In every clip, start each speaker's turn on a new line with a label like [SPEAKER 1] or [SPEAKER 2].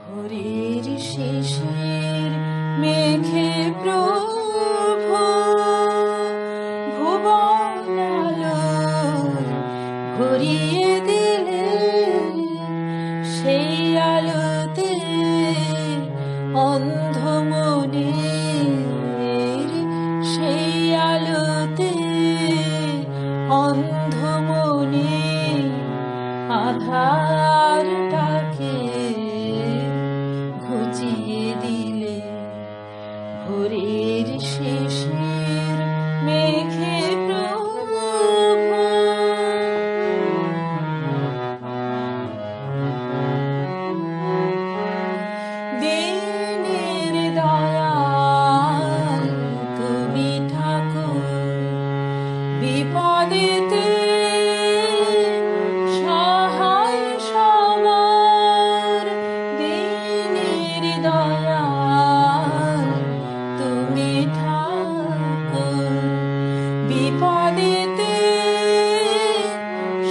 [SPEAKER 1] ভোরের শিশির মেঘে প্রভু ভুবন আলোয় ভরিয়ে দিলে, সেই আলোতে অন্ধ মনের, সেই আলোতে অন্ধ মনের আধারটাকে ঘুচিয়ে দিলে। ভোরের শিশির মেঘে প্রভু দিনের দয়াল তুমি ঠাকুর, বিপদেতে সহায় সবার। দিনের দয়াল তুমি ঠাকুর, বিপদেতে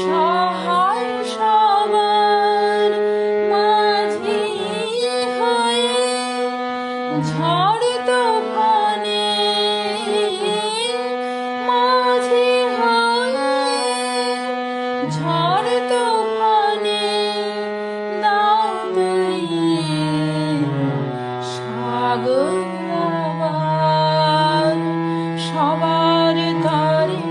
[SPEAKER 1] সহায় সবার। মাঝি হয়ে ঝড় তুফানে, মাঝি হয়ে ঝড় তুফানে দাও তলিয়ে সাগর আবার। সবার তরে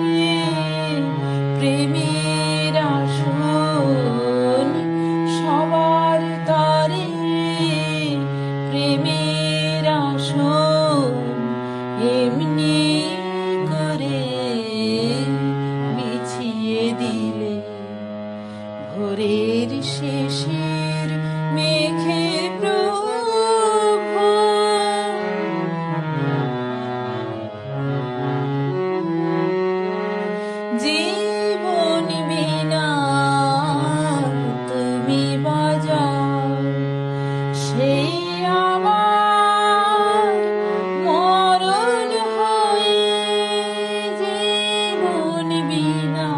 [SPEAKER 1] প্রেমের আসন, সবার তরে প্রেমের আসন এমনি করে বিছিয়ে দিলে। ভোরের শিশির মেঘে প্রভু জীবন বিনা তুমি বাজাও, সেই আমার মরণ হয়ে। জীবন বিনা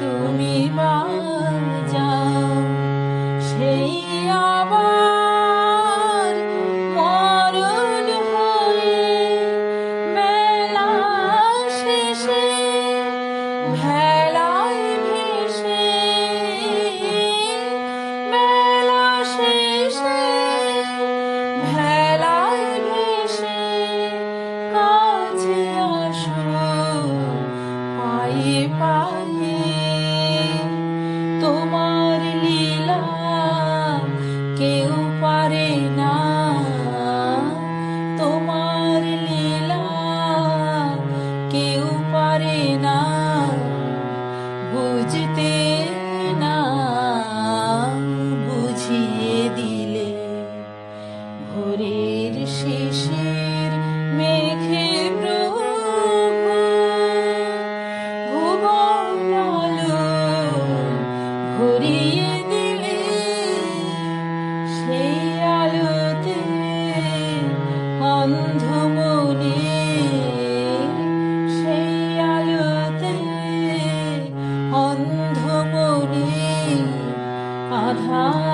[SPEAKER 1] তুমি বাজাও, সেই আমার মরণ হয়ে। বেলা শেষে ভেলায় ভেসে, বেলা শেষে ভেলায় ভেসে কাছে আসো পায়ে পায়ে। তোমার লীলা কেউ পারে না, তোমার লীলা কেউ পারে না বুঝতে, না বুঝিয়ে দিলে। ভোরের শিশির মেঘে প্রভু ভুবন আলোয় ভরিয়ে দিলে, সেই আলোতে অন্ধ মনের, সেই আলোতে অন্ধ মনের আধার